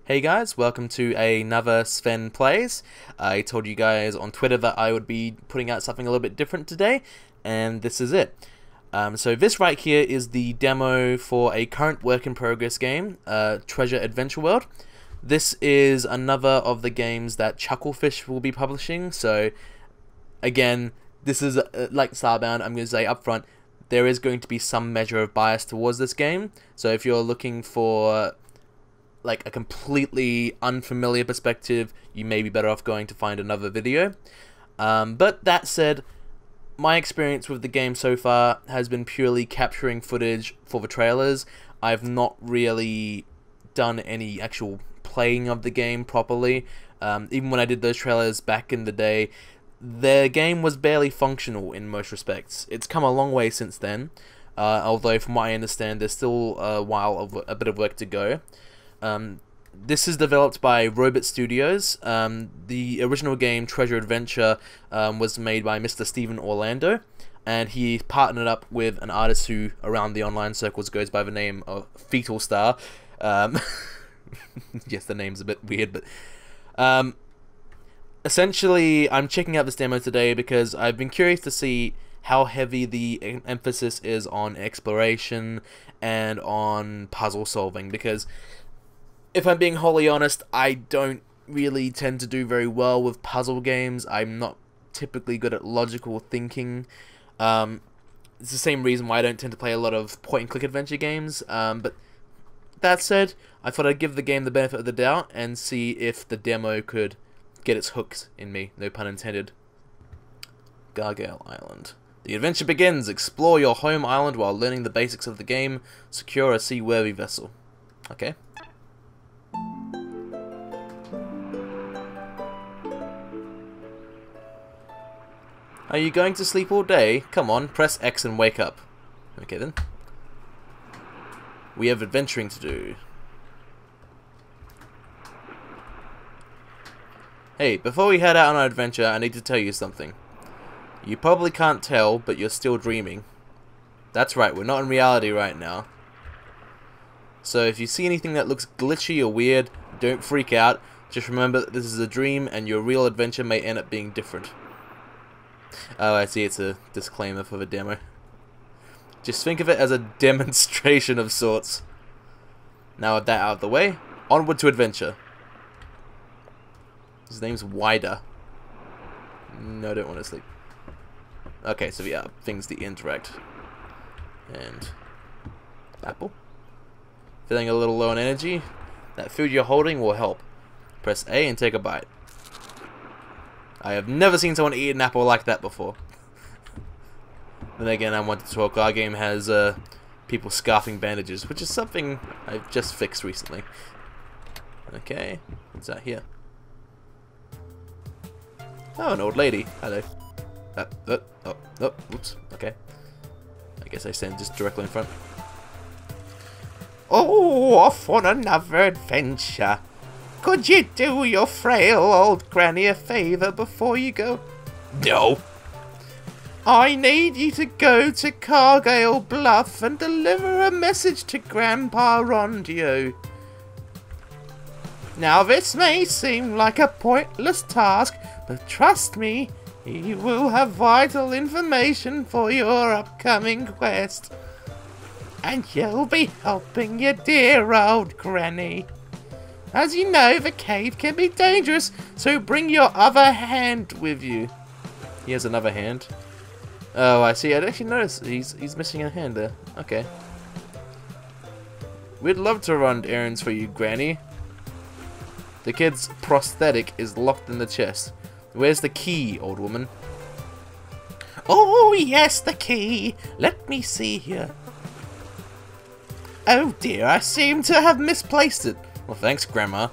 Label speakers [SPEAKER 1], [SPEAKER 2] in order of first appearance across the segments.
[SPEAKER 1] Hey guys, welcome to another Sven Plays. I told you guys on Twitter that I would be putting out something a little bit different today, and this is it. So this right here is the demo for a current work in progress game, Treasure Adventure World. This is another of the games that Chucklefish will be publishing, so again, this is like Starbound. I'm going to say up front, there is going to be some measure of bias towards this game, so if you're looking for like a completely unfamiliar perspective, you may be better off going to find another video. But that said, my experience with the game so far has been purely capturing footage for the trailers. I've not really done any actual playing of the game properly. Even when I did those trailers back in the day, the game was barely functional in most respects. It's come a long way since then, although from what I understand, there's still a bit of work to go. This is developed by Robot Studios. The original game, Treasure Adventure, was made by Mr. Steven Orlando, and he partnered up with an artist who, around the online circles, goes by the name of Fetal Star. Yes, the name's a bit weird, but essentially, I'm checking out this demo today because I've been curious to see how heavy the emphasis is on exploration and on puzzle solving, because if I'm being wholly honest, I don't really tend to do very well with puzzle games. I'm not typically good at logical thinking. It's the same reason why I don't tend to play a lot of point-and-click adventure games. But that said, I thought I'd give the game the benefit of the doubt and see if the demo could get its hooks in me. No pun intended. Gargoyle Island. The adventure begins. Explore your home island while learning the basics of the game. Secure a seaworthy vessel. Okay. Are you going to sleep all day? Come on, press X and wake up. Okay then. We have adventuring to do. Hey, before we head out on our adventure, I need to tell you something. You probably can't tell, but you're still dreaming. That's right, we're not in reality right now. So if you see anything that looks glitchy or weird, don't freak out. Just remember that this is a dream and your real adventure may end up being different. Oh, I see, it's a disclaimer for the demo. Just think of it as a demonstration of sorts. Now with that out of the way, onward to adventure. His name's Wider. No, I don't want to sleep. Okay, so yeah, things to interact. And apple. Feeling a little low on energy? That food you're holding will help. Press A and take a bite. I have never seen someone eat an apple like that before. Then again, I want to talk. Our game has people scarfing bandages, which is something I've just fixed recently. Okay, what's that here? Oh, an old lady. Hello. Oh, oops. Okay. I guess I stand just directly in front. Oh, off on another adventure. Could you do your frail old granny a favour before you go? No. I need you to go to Cargale Bluff and deliver a message to Grandpa Rondo. Now this may seem like a pointless task, but trust me, he will have vital information for your upcoming quest. And you'll be helping your dear old granny. As you know, the cave can be dangerous, so bring your other hand with you. He has another hand. Oh, I see. I'd actually noticed he's missing a hand there. Okay. We'd love to run errands for you, Granny. The kid's prosthetic is locked in the chest. Where's the key, old woman? Oh, yes, the key. Let me see here. Oh dear, I seem to have misplaced it. Well, thanks, Grandma.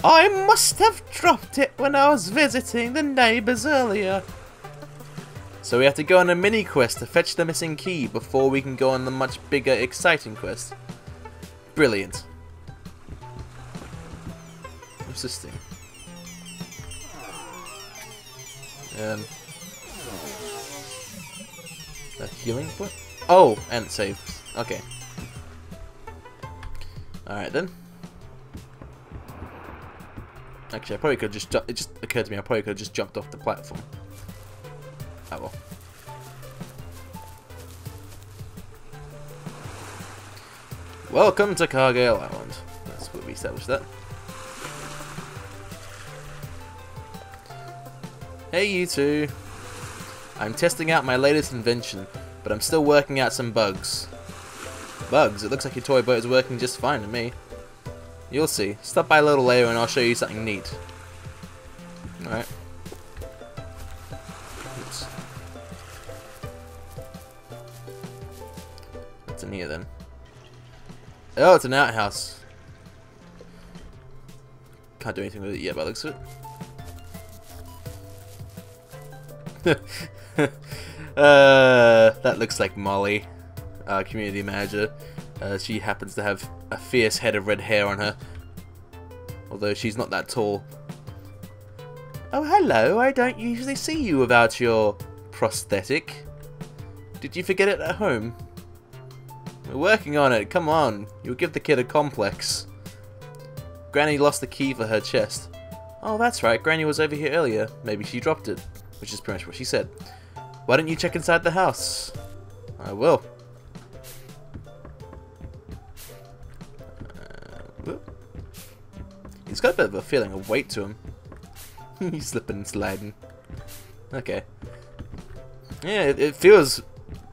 [SPEAKER 1] I must have dropped it when I was visiting the neighbours earlier. So we have to go on a mini quest to fetch the missing key before we can go on the much bigger, exciting quest. Brilliant. What's this thing? A healing point? Oh, and it saves. Okay. Alright then. Actually, I probably could just it just occurred to me I probably could have just jumped off the platform. Oh well. Welcome to Cargill Island. That's what we established that. Hey you two. I'm testing out my latest invention, but I'm still working out some bugs. Bugs? It looks like your toy boat is working just fine to me. You'll see. Stop by a little later and I'll show you something neat. Alright. Oops. What's in here then? Oh, it's an outhouse. Can't do anything with it yet by the looks of it. That looks like Molly, our community manager. She happens to have a fierce head of red hair on her, although she's not that tall. Oh, hello, I don't usually see you without your prosthetic. Did you forget it at home? We're working on it, come on, you'll give the kid a complex. Granny lost the key for her chest. Oh, that's right, Granny was over here earlier. Maybe she dropped it, which is pretty much what she said. Why don't you check inside the house? I will. He's got a bit of a feeling of weight to him. He's slipping and sliding. Okay. Yeah, it feels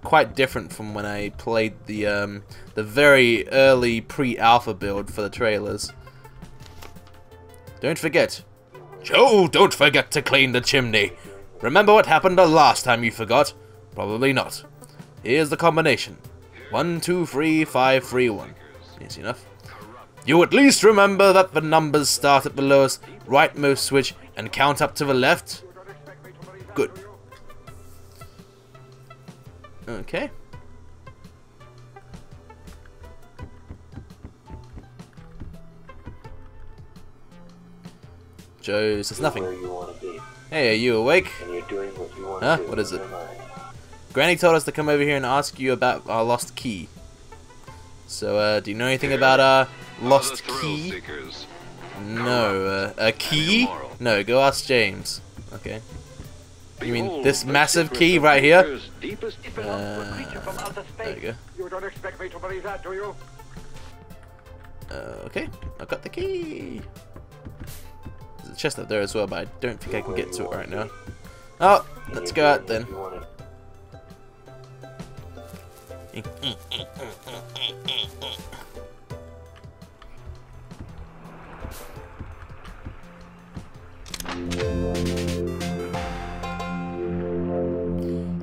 [SPEAKER 1] quite different from when I played the very early pre-alpha build for the trailers. Don't forget. Joe, don't forget to clean the chimney. Remember what happened the last time you forgot? Probably not. Here's the combination. 1, 2, 3, 5, 3, 1. Easy enough. You at least remember that the numbers start at the lowest rightmost switch and count up to the left? Good. Okay. Joe says nothing. Hey, are you awake? Huh? What is it? Granny told us to come over here and ask you about our lost key. So, do you know anything about our lost key? No. A key? No, go ask James. Okay. You mean this massive key right here? There you go.
[SPEAKER 2] You don't expect me to believe that, do you?
[SPEAKER 1] Okay, I've got the key. There's a chest up there as well, but I don't think I can get to it right now. Oh, let's go out then.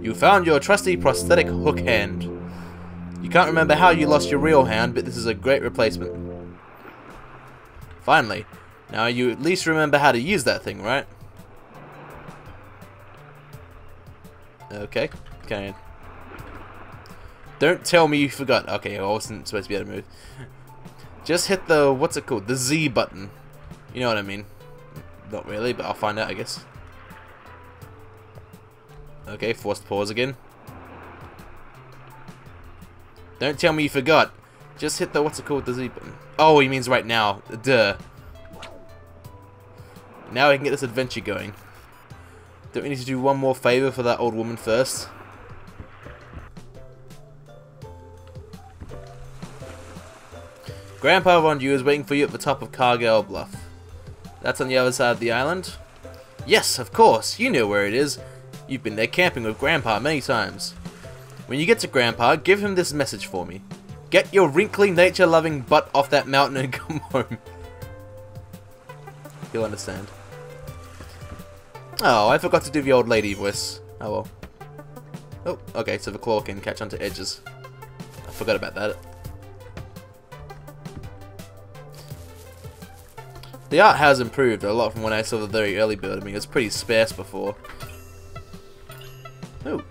[SPEAKER 1] You found your trusty prosthetic hook hand. You can't remember how you lost your real hand, but this is a great replacement. Finally. Now you at least remember how to use that thing, right? Okay. Okay. Don't tell me you forgot. Okay, I wasn't supposed to be able to move. Just hit the, what's it called? The Z button. You know what I mean. Not really, but I'll find out, I guess. Okay, forced pause again. Don't tell me you forgot. Just hit the, what's it called? The Z button. Oh, he means right now. Duh. Now we can get this adventure going. Don't we need to do one more favor for that old woman first? Grandpa Rondo is waiting for you at the top of Cargill Bluff. That's on the other side of the island? Yes, of course. You know where it is. You've been there camping with Grandpa many times. When you get to Grandpa, give him this message for me. Get your wrinkly, nature-loving butt off that mountain and come home. He'll understand. Oh, I forgot to do the old lady voice. Oh well. Oh, okay, so the claw can catch onto edges. I forgot about that. The art has improved a lot from when I saw the very early build. I mean, it was pretty sparse before. Oh.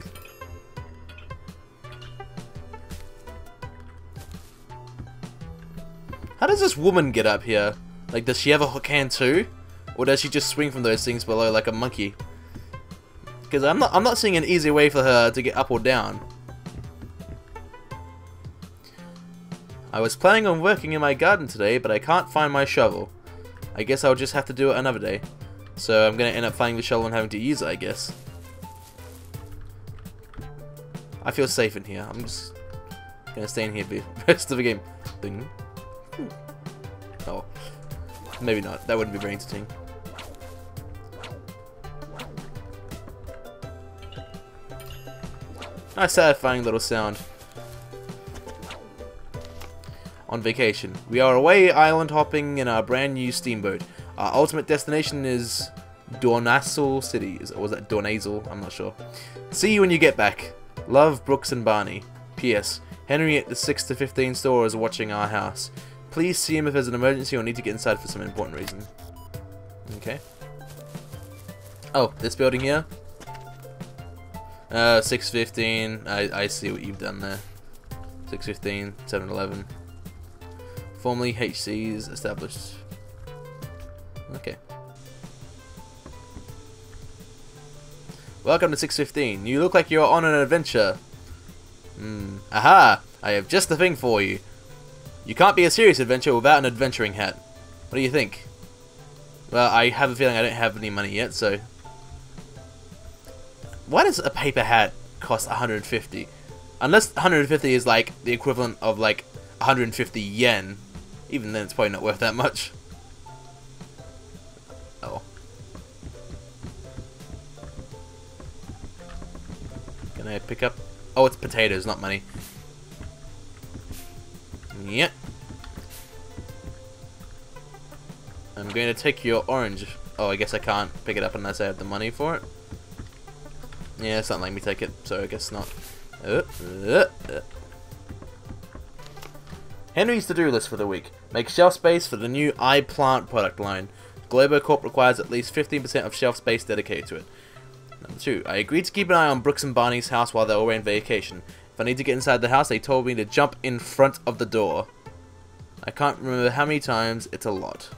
[SPEAKER 1] How does this woman get up here? Like, does she have a hook hand too? Or does she just swing from those things below like a monkey? Because I'm not seeing an easy way for her to get up or down. I was planning on working in my garden today, but I can't find my shovel. I guess I'll just have to do it another day. So I'm gonna end up finding the shovel and having to use it, I guess. I feel safe in here. I'm just gonna stay in here for the rest of the game. Ding. Oh, maybe not. That wouldn't be very entertaining. Nice satisfying little sound. On vacation. We are away island hopping in our brand new steamboat. Our ultimate destination is Dornasol City. Or was that Dornasol? I'm not sure. See you when you get back. Love, Brooks and Barney. P.S. Henry at the 6 to 15 store is watching our house. Please see him if there's an emergency or need to get inside for some important reason. Okay. Oh, this building here? 615. I see what you've done there. 615, 711. Formerly HC's established. Okay. Welcome to 615. You look like you're on an adventure. Aha! I have just the thing for you. You can't be a serious adventure without an adventuring hat. What do you think? Well, I have a feeling I don't have any money yet, so... Why does a paper hat cost 150? Unless 150 is like the equivalent of like 150 yen. Even then it's probably not worth that much. Oh. Can I pick up? Oh, it's potatoes, not money. Yep. I'm going to take your orange. Oh, I guess I can't pick it up unless I have the money for it. Yeah, it's not letting me take it, so I guess not. Henry's to-do list for the week. Make shelf space for the new iPlant product line. Globo Corp requires at least 15% of shelf space dedicated to it. Number 2. I agreed to keep an eye on Brooks and Barney's house while they were away on vacation. If I need to get inside the house, they told me to jump in front of the door. I can't remember how many times, it's a lot.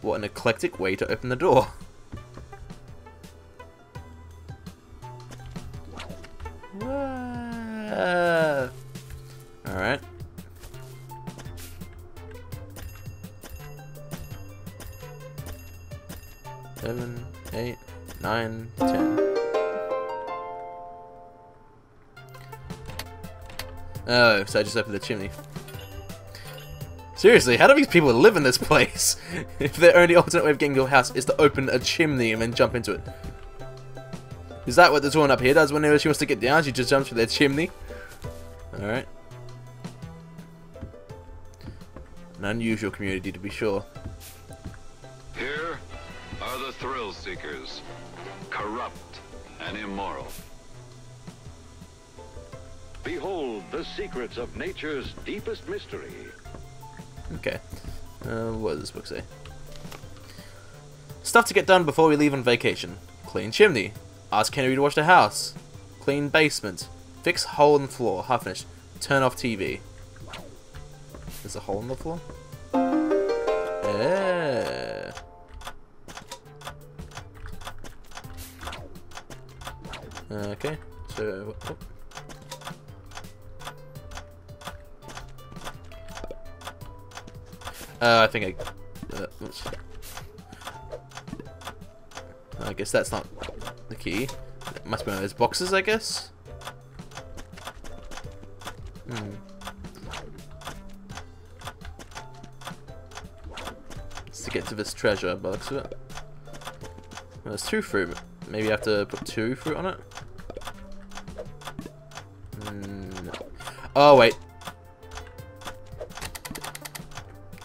[SPEAKER 1] What an eclectic way to open the door. Alright. Seven, 8, 9, 10. Oh, so I just opened the chimney. Seriously, how do these people live in this place? If their only alternate way of getting to your house is to open a chimney and then jump into it. Is that what this one up here does whenever she wants to get down? She just jumps for their chimney? Alright. An unusual community, to be sure.
[SPEAKER 3] Here are the thrill seekers, corrupt and immoral.
[SPEAKER 2] Behold the secrets of nature's deepest mystery.
[SPEAKER 1] Okay. What does this book say? Stuff to get done before we leave on vacation. Clean chimney. Ask Henry to wash the house. Clean basement. Fix hole in the floor. Half finished. Turn off TV. There's a hole in the floor? Yeah. Okay. So... Oh. I think oops. I guess that's not the key. It must be one of those boxes, I guess. It's to get to this treasure, by the looks of it. Well, there's 2 fruit. Maybe I have to put 2 fruit on it? No. Oh, wait.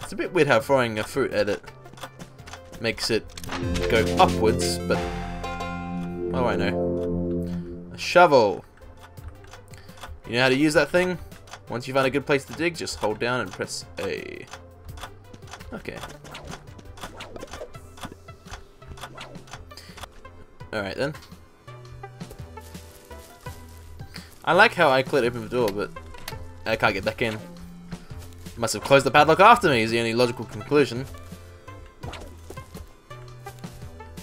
[SPEAKER 1] It's a bit weird how throwing a fruit at it makes it go upwards, but... Oh, I know. A shovel. You know how to use that thing? Once you find a good place to dig, just hold down and press A. Okay. Alright then. I like how I cleared open the door, but I can't get back in. Must have closed the padlock after me is the only logical conclusion.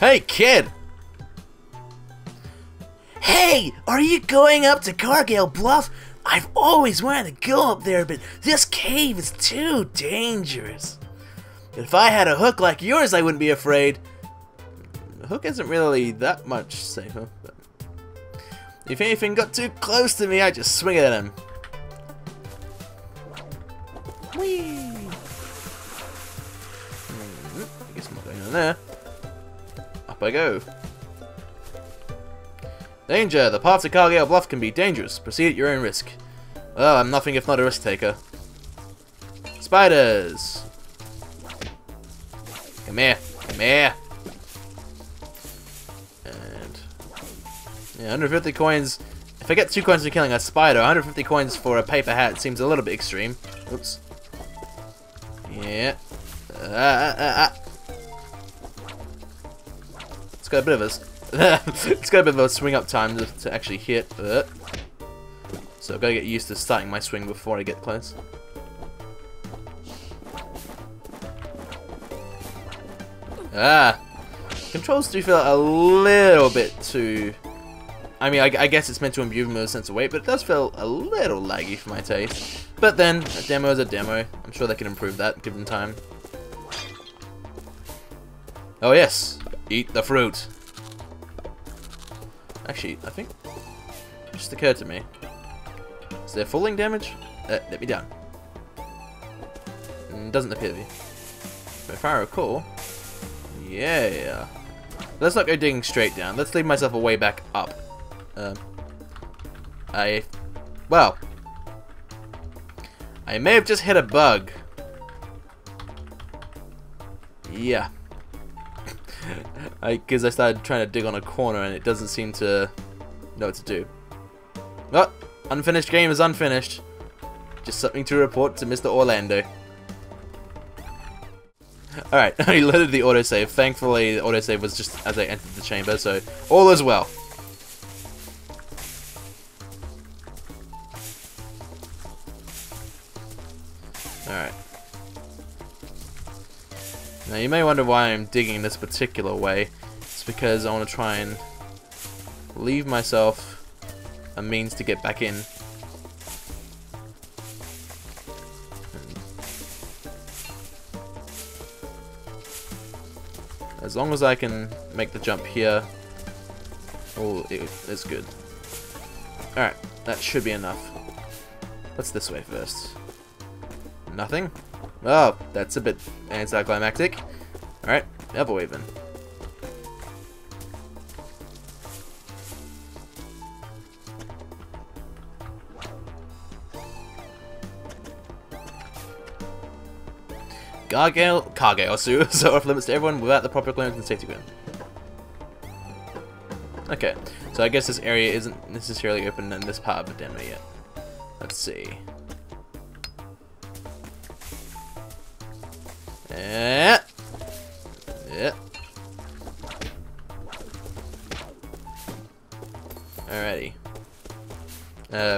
[SPEAKER 1] Hey, kid! Hey, are you going up to Cargill Bluff? I've always wanted to go up there, but this cave is too dangerous. If I had a hook like yours, I wouldn't be afraid. The hook isn't really that much safer. But if anything got too close to me, I'd just swing it at him. Whee! I guess I'm not going in there. Up I go. Danger! The path to Cargale Bluff can be dangerous. Proceed at your own risk. Well, I'm nothing if not a risk taker. Spiders! Come here. Come here. And yeah, 150 coins. If I get 2 coins for killing a spider, 150 coins for a paper hat seems a little bit extreme. Oops. Yeah. It's got a bit of a it's got a bit of a swing up time to actually hit, so I've got to get used to starting my swing before I get close. Controls do feel a little bit too... I mean, I guess it's meant to imbue them with a sense of weight, but it does feel a little laggy for my taste. But then, a demo is a demo. I'm sure they can improve that, given time. Oh yes! Eat the fruit! Actually, I think... it just occurred to me. Is there falling damage? Let me down. Doesn't appear to be. But if I recall... yeah. Let's not go digging straight down. Let's leave myself a way back up. Well, I may have just hit a bug. Yeah. Because I started trying to dig on a corner and it doesn't seem to know what to do. Oh, unfinished game is unfinished. Just something to report to Mr. Orlando. Alright, I loaded the autosave. Thankfully, the autosave was just as I entered the chamber, so all is well. Alright. Now, you may wonder why I'm digging this particular way. It's because I want to try and leave myself a means to get back in. As long as I can make the jump here, it's good. Alright, that should be enough. What's this way first? Nothing? Oh, that's a bit anticlimactic. Alright, other way then. Cargale sewers are off limits to everyone without the proper clearance and safety ground. Okay, so I guess this area isn't necessarily open in this part of the demo yet. Let's see. Yeah. Alrighty.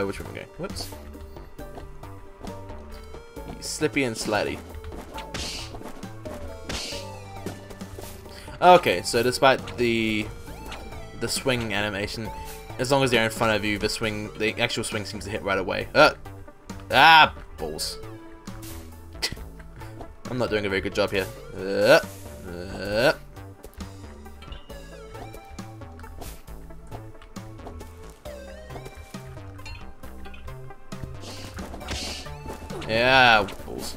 [SPEAKER 1] Which one am I going? Whoops. Slippy and slidey. Okay, so despite the swing animation, as long as they're in front of you, the actual swing seems to hit right away. Balls. I'm not doing a very good job here. Yeah, balls.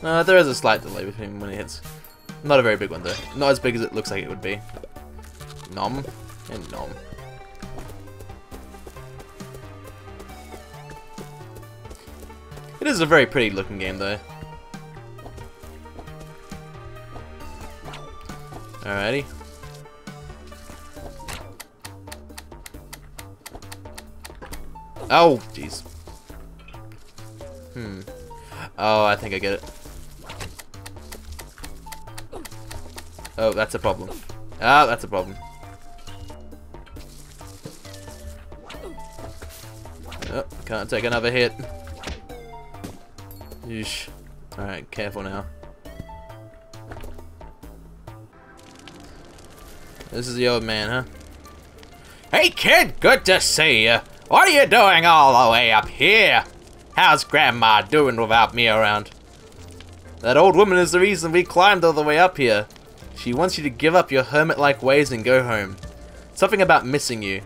[SPEAKER 1] There is a slight delay between when it hits. Not a very big one though. Not as big as it looks like it would be. Nom and nom. It is a very pretty looking game though. Alrighty. Oh, jeez. Oh, I think I get it. Oh, that's a problem. Ah, that's a problem. Oh, can't take another hit. Yeesh. Alright, careful now. This is the old man, huh? Hey kid, good to see you. What are you doing all the way up here? How's Grandma doing without me around? That old woman is the reason we climbed all the way up here. She wants you to give up your hermit-like ways and go home. Something about missing you.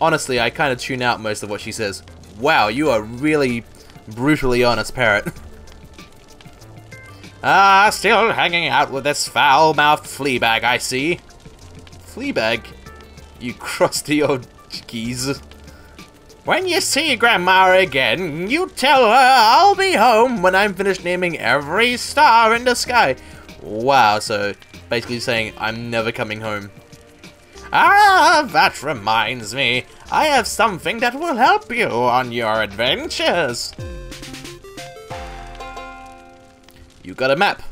[SPEAKER 1] Honestly, I kind of tune out most of what she says. Wow, you are really brutally honest, parrot. Ah, still hanging out with this foul-mouthed fleabag, I see. Fleabag? You crusty old geese. When you see Grandma again, you tell her I'll be home when I'm finished naming every star in the sky. Wow, so basically saying I'm never coming home. Ah, that reminds me. I have something that will help you on your adventures. You got a map.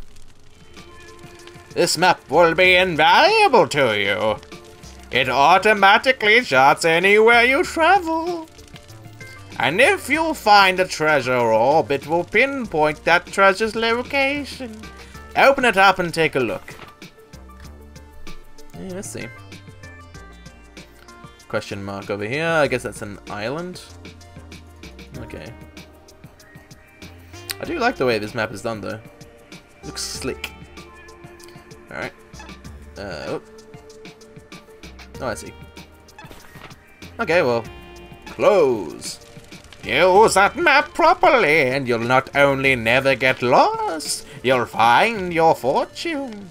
[SPEAKER 1] This map will be invaluable to you. It automatically charts anywhere you travel. And if you find a treasure orb, it will pinpoint that treasure's location. Open it up and take a look. Yeah, let's see. Question mark over here. I guess that's an island. Okay. I do like the way this map is done, though. Looks slick. Alright. Oh, I see. Okay, well. Close. Use that map properly, and you'll not only never get lost, you'll find your fortune.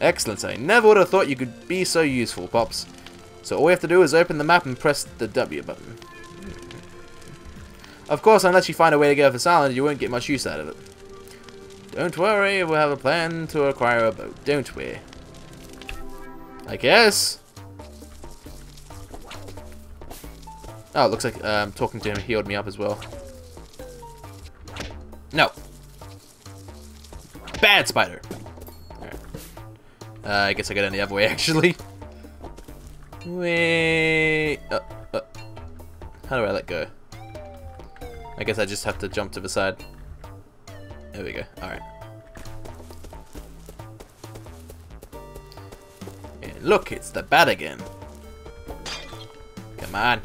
[SPEAKER 1] Excellent. I never would have thought you could be so useful, Pops. So all we have to do is open the map and press the W button. Of course, unless you find a way to get off this island, you won't get much use out of it. Don't worry, we'll have a plan to acquire a boat, don't we? I guess. Oh, it looks like talking to him healed me up as well. No. Bad spider. Alright. I guess I got in the other way, actually. Wait. How do I let go? I guess I just have to jump to the side. There we go. Alright. And look, it's the bat again. Come on.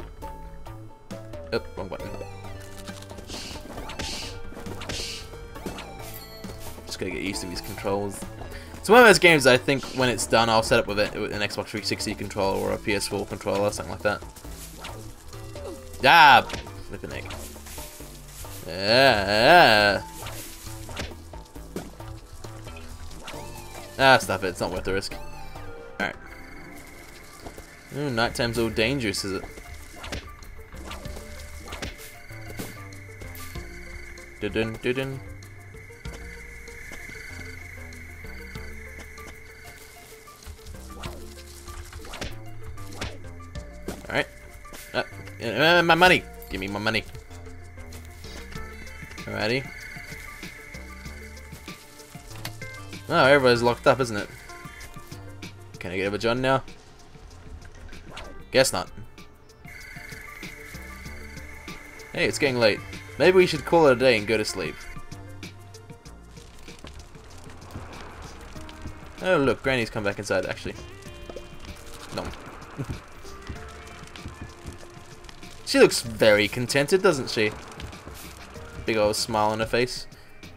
[SPEAKER 1] Oh, wrong button. Just gotta get used to these controls. It's one of those games that I think when it's done, I'll set up with it with an Xbox 360 controller or a PS4 controller or something like that. Ah! Flippin' egg. Yeah. Ah, stop it. It's not worth the risk. Alright. Ooh, nighttime's all dangerous, is it? Dun dun dun. Alright. My money! Give me my money. Alrighty. Oh, everybody's locked up, isn't it? Can I get over John now? Guess not. Hey, it's getting late. Maybe we should call it a day and go to sleep. Oh look, Granny's come back inside actually. No. She looks very contented, doesn't she? Big old smile on her face.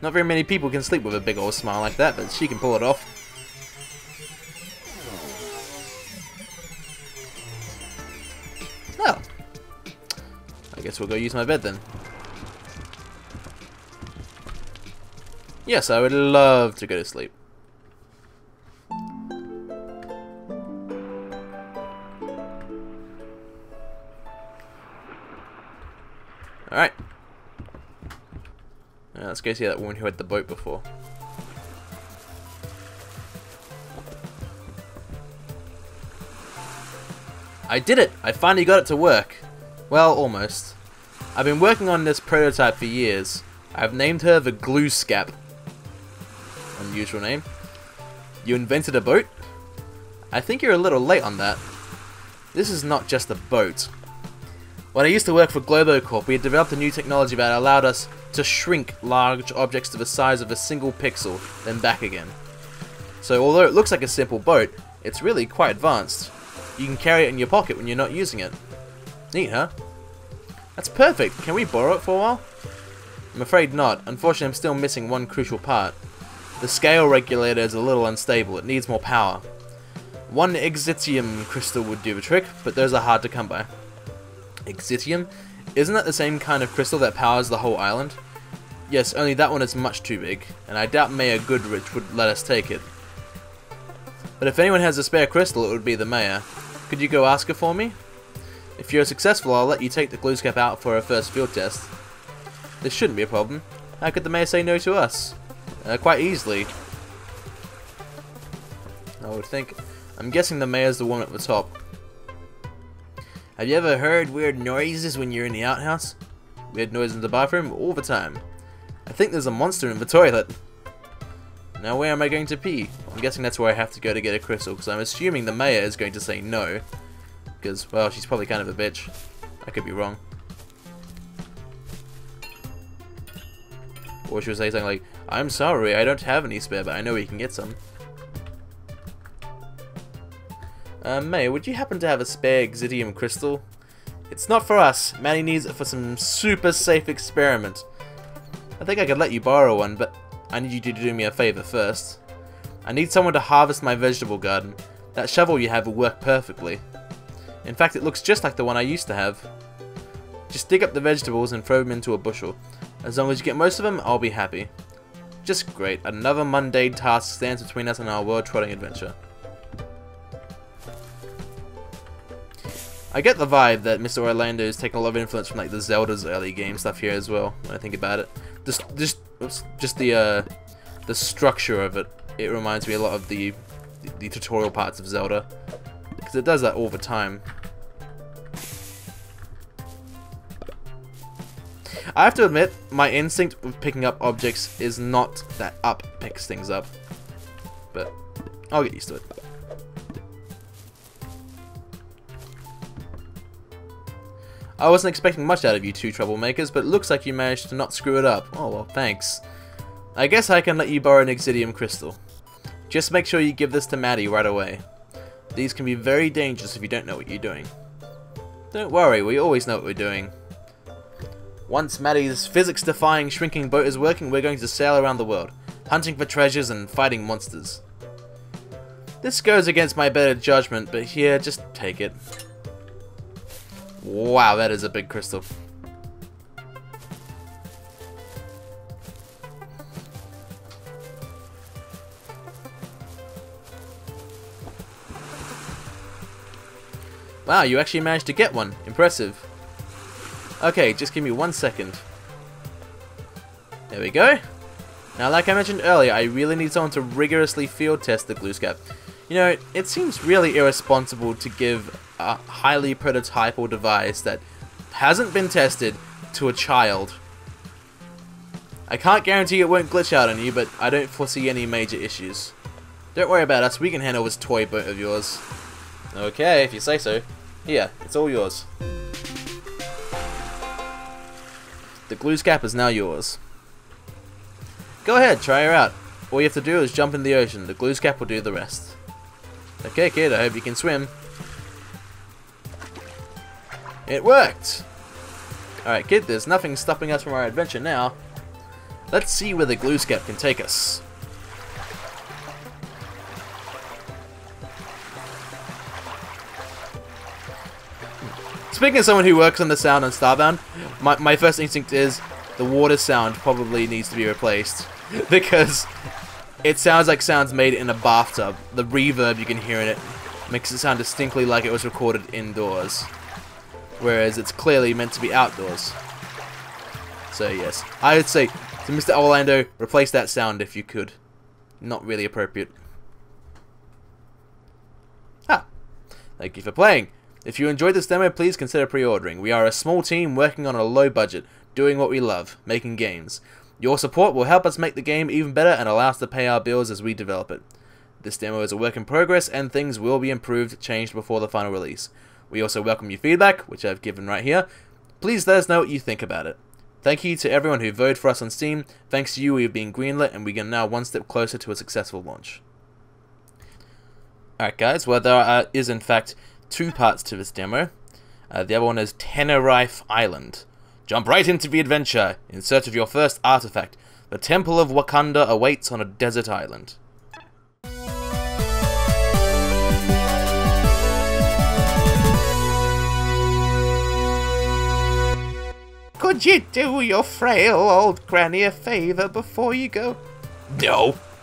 [SPEAKER 1] Not very many people can sleep with a big old smile like that, but she can pull it off. Well, I guess we'll go use my bed then. Yes, I would love to go to sleep. Alright. Let's go see that woman who had the boat before. I did it! I finally got it to work. Well, almost. I've been working on this prototype for years. I've named her the Glue Scap. Unusual name. You invented a boat? I think you're a little late on that. This is not just a boat. When I used to work for Globocorp, we had developed a new technology that allowed us to shrink large objects to the size of a single pixel, then back again. So although it looks like a simple boat, it's really quite advanced. You can carry it in your pocket when you're not using it. Neat, huh? That's perfect. Can we borrow it for a while? I'm afraid not. Unfortunately, I'm still missing one crucial part. The scale regulator is a little unstable. It needs more power. One Exitium crystal would do the trick, but those are hard to come by. Exitium? Isn't that the same kind of crystal that powers the whole island? Yes, only that one is much too big, and I doubt Mayor Goodrich would let us take it. But if anyone has a spare crystal, it would be the Mayor. Could you go ask her for me? If you're successful, I'll let you take the Gluescap out for a first field test. This shouldn't be a problem. How could the Mayor say no to us? Quite easily. I would think. I'm guessing the Mayor's the one at the top. Have you ever heard weird noises when you're in the outhouse? Weird noises in the bathroom? All the time. I think there's a monster in the toilet. Now where am I going to pee? I'm guessing that's where I have to go to get a crystal, because I'm assuming the Mayor is going to say no. Because, well, she's probably kind of a bitch. I could be wrong. Or she'll say something like, I'm sorry, I don't have any spare, but I know we can get some. Mayor, would you happen to have a spare Exitium crystal? It's not for us. Maddie needs it for some super safe experiment. I think I could let you borrow one, but I need you to do me a favor first. I need someone to harvest my vegetable garden. That shovel you have will work perfectly. In fact, it looks just like the one I used to have. Just dig up the vegetables and throw them into a bushel. As long as you get most of them, I'll be happy. Just great. Another mundane task stands between us and our world-trotting adventure. I get the vibe that Mr. Orlando is taking a lot of influence from like the Zelda's early game stuff here as well. When I think about it, just the structure of it. It reminds me a lot of the tutorial parts of Zelda, because it does that all the time. I have to admit, my instinct with picking up objects is not that up picks things up, but I'll get used to it. I wasn't expecting much out of you two troublemakers, but it looks like you managed to not screw it up. Oh well, thanks. I guess I can let you borrow an Exitium crystal. Just make sure you give this to Maddie right away. These can be very dangerous if you don't know what you're doing. Don't worry, we always know what we're doing. Once Maddie's physics-defying shrinking boat is working, we're going to sail around the world, hunting for treasures and fighting monsters. This goes against my better judgment, but here, just take it. Wow, that is a big crystal. Wow, you actually managed to get one. Impressive. Okay, just give me 1 second. There we go. Now, like I mentioned earlier, I really need someone to rigorously field test the Gluescap. You know, it seems really irresponsible to give a highly prototypal device that hasn't been tested to a child. I can't guarantee it won't glitch out on you, but I don't foresee any major issues. Don't worry about us, we can handle this toy boat of yours. Okay, if you say so. Here, it's all yours. The Gluescap is now yours. Go ahead, try her out. All you have to do is jump in the ocean. The Gluescap will do the rest. Okay, kid, I hope you can swim. It worked! Alright, kid, there's nothing stopping us from our adventure now. Let's see where the Gluescap can take us. Speaking of someone who works on the sound on Starbound, my first instinct is the water sound probably needs to be replaced. Because it sounds like sounds made in a bathtub. The reverb you can hear in it makes it sound distinctly like it was recorded indoors. Whereas it's clearly meant to be outdoors. So yes, I would say to Mr. Orlando, replace that sound if you could. Not really appropriate. Ah, thank you for playing. If you enjoyed this demo, please consider pre-ordering. We are a small team working on a low budget, doing what we love, making games. Your support will help us make the game even better and allow us to pay our bills as we develop it. This demo is a work in progress and things will be improved, changed before the final release. We also welcome your feedback, which I've given right here. Please let us know what you think about it. Thank you to everyone who voted for us on Steam. Thanks to you, we have been greenlit and we are now one step closer to a successful launch. Alright guys, well there is in fact two parts to this demo. The other one is Tenerife Island. Jump right into the adventure in search of your first artifact. The Temple of Wakanda awaits on a desert island. Could you do your frail old granny a favor before you go? No.